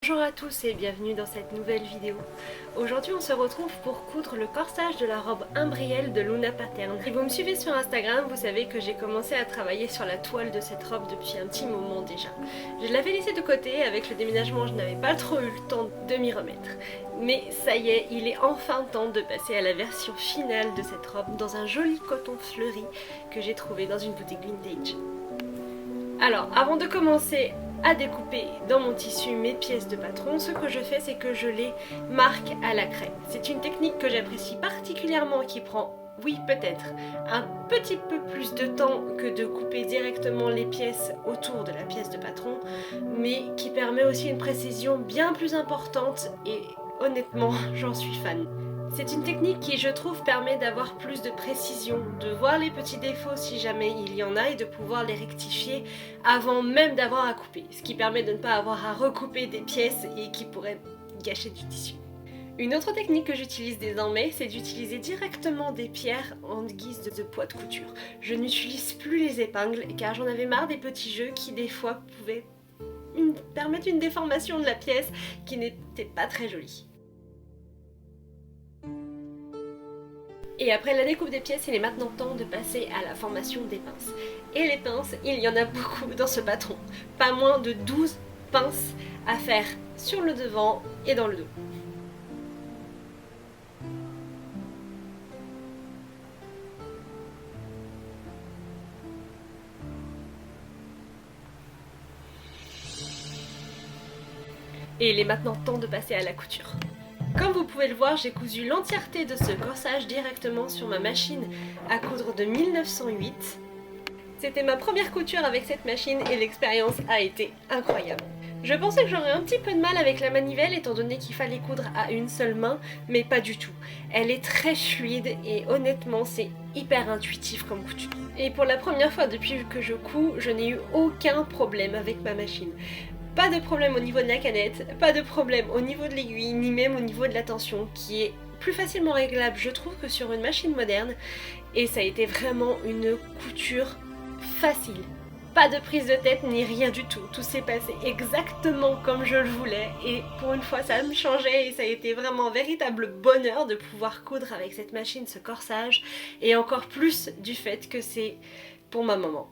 Bonjour à tous et bienvenue dans cette nouvelle vidéo. Aujourd'hui on se retrouve pour coudre le corsage de la robe Imbrielle de Luna Pattern. Si vous me suivez sur Instagram, vous savez que j'ai commencé à travailler sur la toile de cette robe depuis un petit moment déjà. Je l'avais laissée de côté, avec le déménagement je n'avais pas trop eu le temps de m'y remettre. Mais ça y est, il est enfin temps de passer à la version finale de cette robe dans un joli coton fleuri que j'ai trouvé dans une boutique vintage. Alors, avant de commencer à découper dans mon tissu mes pièces de patron, ce que je fais c'est que je les marque à la craie. C'est une technique que j'apprécie particulièrement qui prend, oui peut-être, un petit peu plus de temps que de couper directement les pièces autour de la pièce de patron, mais qui permet aussi une précision bien plus importante et honnêtement j'en suis fan. C'est une technique qui, je trouve, permet d'avoir plus de précision, de voir les petits défauts si jamais il y en a et de pouvoir les rectifier avant même d'avoir à couper, ce qui permet de ne pas avoir à recouper des pièces et qui pourrait gâcher du tissu. Une autre technique que j'utilise désormais, c'est d'utiliser directement des pierres en guise de poids de couture. Je n'utilise plus les épingles car j'en avais marre des petits jeux qui des fois pouvaient permettre une déformation de la pièce qui n'était pas très jolie. Et après la découpe des pièces, il est maintenant temps de passer à la formation des pinces. Et les pinces, il y en a beaucoup dans ce patron. Pas moins de 12 pinces à faire sur le devant et dans le dos. Et il est maintenant temps de passer à la couture. Comme vous pouvez le voir, j'ai cousu l'entièreté de ce corsage directement sur ma machine à coudre de 1908. C'était ma première couture avec cette machine et l'expérience a été incroyable. Je pensais que j'aurais un petit peu de mal avec la manivelle étant donné qu'il fallait coudre à une seule main, mais pas du tout. Elle est très fluide et honnêtement c'est hyper intuitif comme couture. Et pour la première fois depuis que je couds, je n'ai eu aucun problème avec ma machine. Pas de problème au niveau de la canette, pas de problème au niveau de l'aiguille, ni même au niveau de la tension, qui est plus facilement réglable je trouve que sur une machine moderne, et ça a été vraiment une couture facile. Pas de prise de tête ni rien du tout, tout s'est passé exactement comme je le voulais, et pour une fois ça me changeait et ça a été vraiment un véritable bonheur de pouvoir coudre avec cette machine ce corsage, et encore plus du fait que c'est pour ma maman.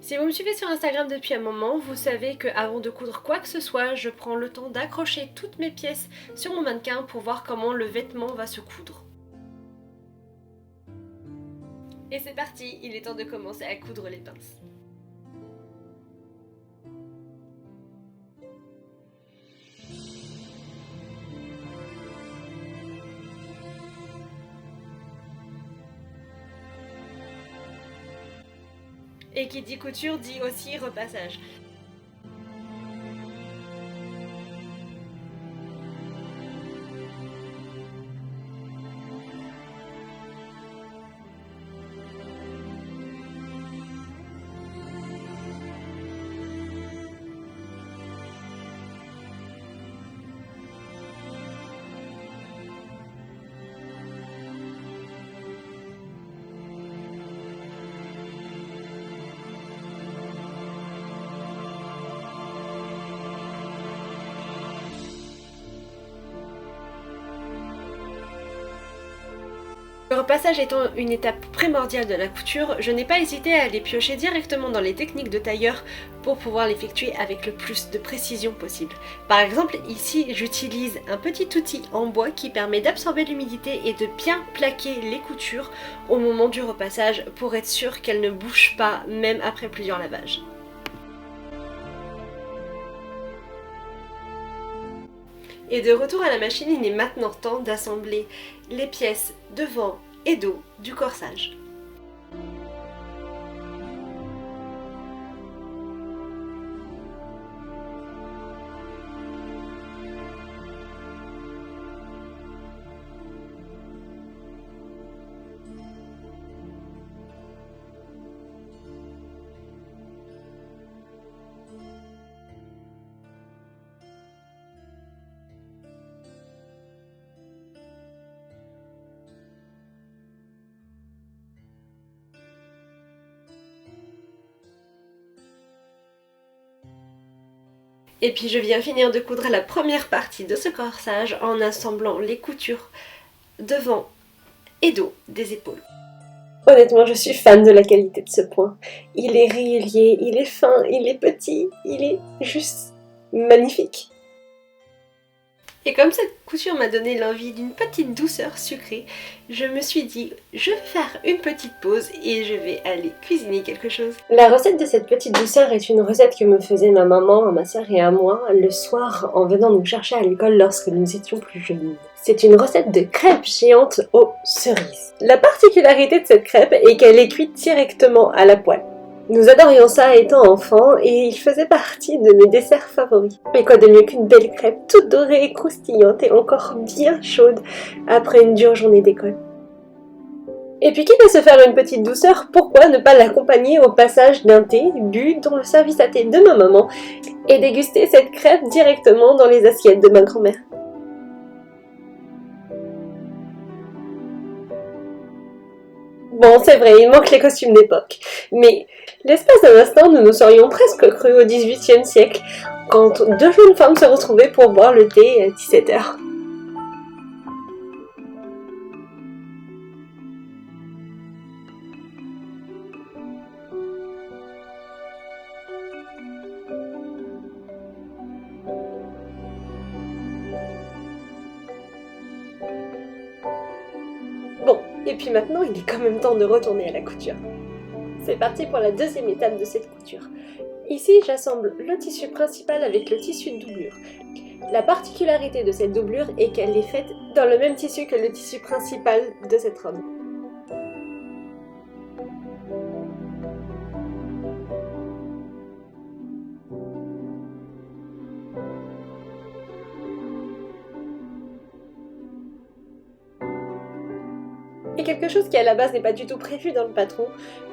Si vous me suivez sur Instagram depuis un moment, vous savez qu'avant de coudre quoi que ce soit, je prends le temps d'accrocher toutes mes pièces sur mon mannequin pour voir comment le vêtement va se coudre. Et c'est parti, il est temps de commencer à coudre les pinces. Et qui dit couture dit aussi repassage. Le repassage étant une étape primordiale de la couture, je n'ai pas hésité à aller piocher directement dans les techniques de tailleur pour pouvoir l'effectuer avec le plus de précision possible. Par exemple, ici j'utilise un petit outil en bois qui permet d'absorber l'humidité et de bien plaquer les coutures au moment du repassage pour être sûr qu'elles ne bougent pas même après plusieurs lavages. Et de retour à la machine, il est maintenant temps d'assembler les pièces devant et dos du corsage. Et puis je viens finir de coudre la première partie de ce corsage en assemblant les coutures devant et dos des épaules. Honnêtement, je suis fan de la qualité de ce point. Il est régulier, il est fin, il est petit, il est juste magnifique. Et comme cette couture m'a donné l'envie d'une petite douceur sucrée, je me suis dit, je vais faire une petite pause et je vais aller cuisiner quelque chose. La recette de cette petite douceur est une recette que me faisait ma maman, ma soeur et à moi le soir en venant nous chercher à l'école lorsque nous étions plus jeunes. C'est une recette de crêpes géantes aux cerises. La particularité de cette crêpe est qu'elle est cuite directement à la poêle. Nous adorions ça étant enfants et il faisait partie de mes desserts favoris. Mais quoi de mieux qu'une belle crêpe toute dorée, croustillante et encore bien chaude après une dure journée d'école. Et puis quitte à se faire une petite douceur, pourquoi ne pas l'accompagner au passage d'un thé bu dans le service à thé de ma maman et déguster cette crêpe directement dans les assiettes de ma grand-mère. Bon, c'est vrai, il manque les costumes d'époque, mais l'espace d'un instant, nous nous serions presque crus au XVIIIe siècle, quand deux jeunes femmes se retrouvaient pour boire le thé à 17h. Bon, et puis maintenant, il est quand même temps de retourner à la couture. C'est parti pour la deuxième étape de cette couture. Ici, j'assemble le tissu principal avec le tissu de doublure. La particularité de cette doublure est qu'elle est faite dans le même tissu que le tissu principal de cette robe. Et quelque chose qui à la base n'est pas du tout prévu dans le patron,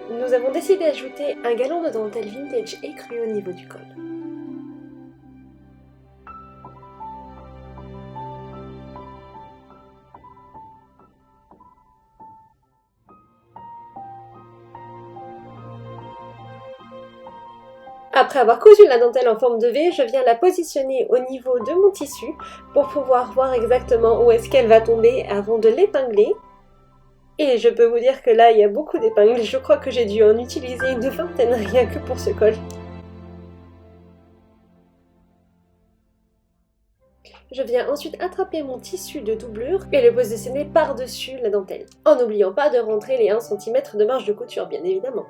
nous avons décidé d'ajouter un galon de dentelle vintage écru au niveau du col. Après avoir cousu la dentelle en forme de V, je viens la positionner au niveau de mon tissu pour pouvoir voir exactement où est-ce qu'elle va tomber avant de l'épingler. Et je peux vous dire que là, il y a beaucoup d'épingles. Je crois que j'ai dû en utiliser une vingtaine rien que pour ce col. Je viens ensuite attraper mon tissu de doublure et le positionner par-dessus la dentelle, en n'oubliant pas de rentrer les 1 cm de marge de couture, bien évidemment.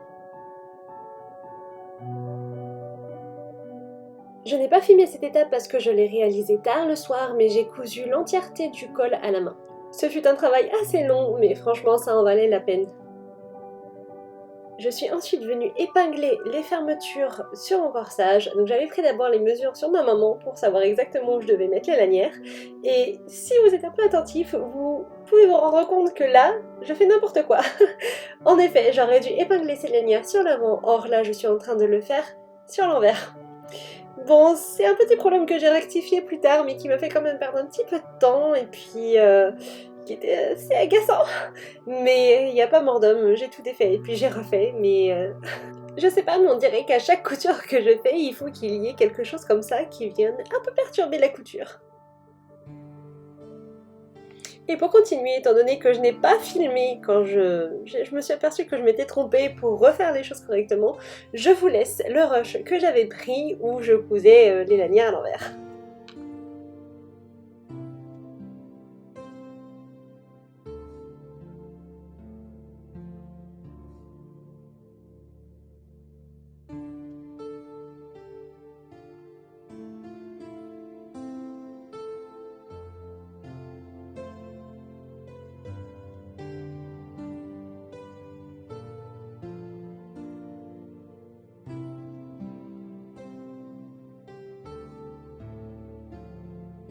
Je n'ai pas filmé cette étape parce que je l'ai réalisée tard le soir, mais j'ai cousu l'entièreté du col à la main. Ce fut un travail assez long, mais franchement ça en valait la peine. Je suis ensuite venue épingler les fermetures sur mon corsage. Donc j'avais pris d'abord les mesures sur ma maman pour savoir exactement où je devais mettre les lanières. Et si vous êtes un peu attentif, vous pouvez vous rendre compte que là, je fais n'importe quoi. En effet, j'aurais dû épingler ces lanières sur l'avant, or là je suis en train de le faire sur l'envers. Bon, c'est un petit problème que j'ai rectifié plus tard, mais qui m'a fait quand même perdre un petit peu de temps, et puis qui était assez agaçant. Mais il n'y a pas mort d'homme, j'ai tout défait, et puis j'ai refait, mais je sais pas, mais on dirait qu'à chaque couture que je fais, il faut qu'il y ait quelque chose comme ça qui vienne un peu perturber la couture. Et pour continuer, étant donné que je n'ai pas filmé quand je me suis aperçue que je m'étais trompée pour refaire les choses correctement, je vous laisse le rush que j'avais pris où je cousais les lanières à l'envers.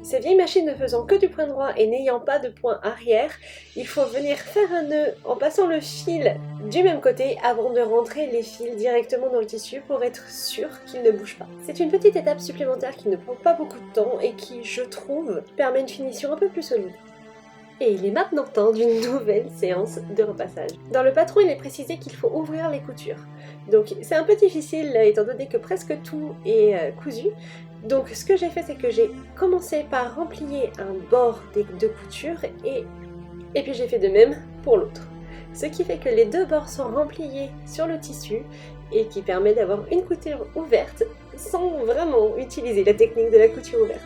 Ces vieilles machines ne faisant que du point droit et n'ayant pas de point arrière, il faut venir faire un nœud en passant le fil du même côté avant de rentrer les fils directement dans le tissu pour être sûr qu'il ne bouge pas. C'est une petite étape supplémentaire qui ne prend pas beaucoup de temps et qui, je trouve, permet une finition un peu plus solide. Et il est maintenant temps d'une nouvelle séance de repassage. Dans le patron, il est précisé qu'il faut ouvrir les coutures. Donc c'est un peu difficile étant donné que presque tout est cousu. Donc ce que j'ai fait, c'est que j'ai commencé par replier un bord des deux coutures et puis j'ai fait de même pour l'autre. Ce qui fait que les deux bords sont repliés sur le tissu et qui permet d'avoir une couture ouverte sans vraiment utiliser la technique de la couture ouverte.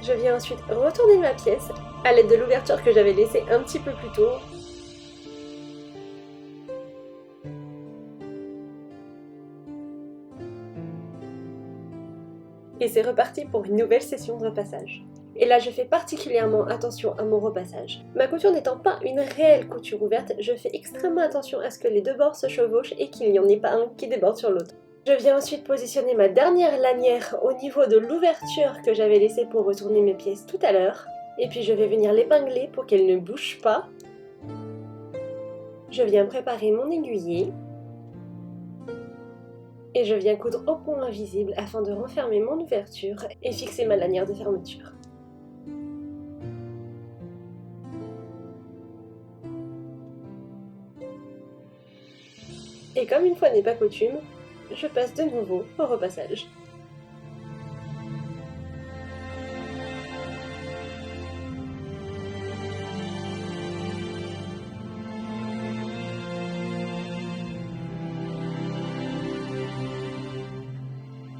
Je viens ensuite retourner ma pièce à l'aide de l'ouverture que j'avais laissée un petit peu plus tôt. Et c'est reparti pour une nouvelle session de repassage. Et là, je fais particulièrement attention à mon repassage. Ma couture n'étant pas une réelle couture ouverte, je fais extrêmement attention à ce que les deux bords se chevauchent et qu'il n'y en ait pas un qui déborde sur l'autre. Je viens ensuite positionner ma dernière lanière au niveau de l'ouverture que j'avais laissée pour retourner mes pièces tout à l'heure. Et puis je vais venir l'épingler pour qu'elle ne bouge pas. Je viens préparer mon aiguiller. Et je viens coudre au point invisible afin de refermer mon ouverture et fixer ma lanière de fermeture. Et comme une fois n'est pas coutume, je passe de nouveau au repassage.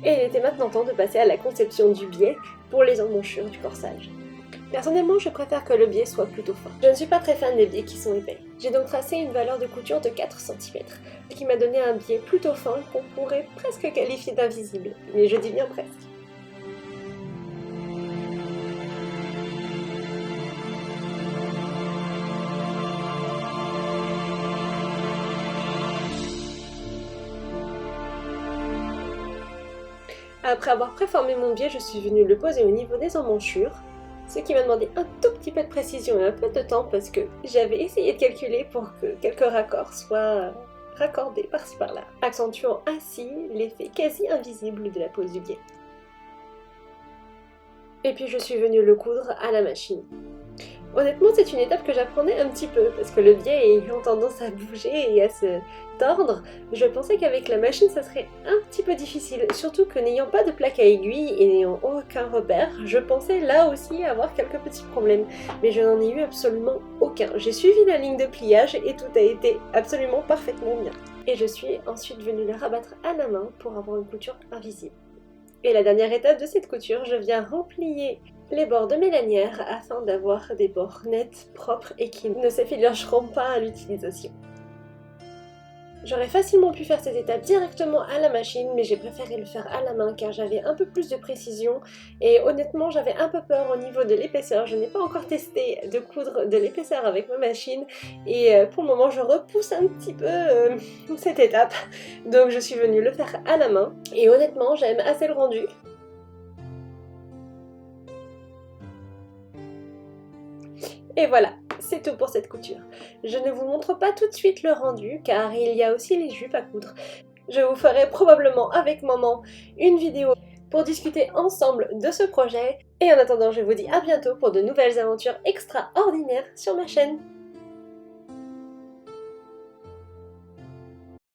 Et il était maintenant temps de passer à la conception du biais pour les emmanchures du corsage. Personnellement, je préfère que le biais soit plutôt fin. Je ne suis pas très fan des biais qui sont épais. J'ai donc tracé une valeur de couture de 4 cm, ce qui m'a donné un biais plutôt fin qu'on pourrait presque qualifier d'invisible, mais je dis bien presque. Après avoir préformé mon biais, je suis venue le poser au niveau des emmanchures, ce qui m'a demandé un tout petit peu de précision et un peu de temps parce que j'avais essayé de calculer pour que quelques raccords soient raccordés par-ci par-là, accentuant ainsi l'effet quasi invisible de la pose du biais. Et puis je suis venue le coudre à la machine. Honnêtement, c'est une étape que j'apprenais un petit peu, parce que le biais ayant tendance à bouger et à se tordre, je pensais qu'avec la machine ça serait un petit peu difficile, surtout que n'ayant pas de plaque à aiguille et n'ayant aucun repère, je pensais là aussi avoir quelques petits problèmes, mais je n'en ai eu absolument aucun. J'ai suivi la ligne de pliage et tout a été absolument parfaitement bien. Et je suis ensuite venue le rabattre à la main pour avoir une couture invisible. Et la dernière étape de cette couture, je viens replier les bords de mes lanières afin d'avoir des bords nets, propres et qui ne s'effilocheront pas à l'utilisation. J'aurais facilement pu faire cette étape directement à la machine, mais j'ai préféré le faire à la main car j'avais un peu plus de précision et honnêtement j'avais un peu peur au niveau de l'épaisseur. Je n'ai pas encore testé de coudre de l'épaisseur avec ma machine et pour le moment je repousse un petit peu cette étape. Donc je suis venue le faire à la main et honnêtement j'aime assez le rendu. Et voilà, c'est tout pour cette couture. Je ne vous montre pas tout de suite le rendu car il y a aussi les jupes à coudre. Je vous ferai probablement avec maman une vidéo pour discuter ensemble de ce projet. Et en attendant, je vous dis à bientôt pour de nouvelles aventures extraordinaires sur ma chaîne.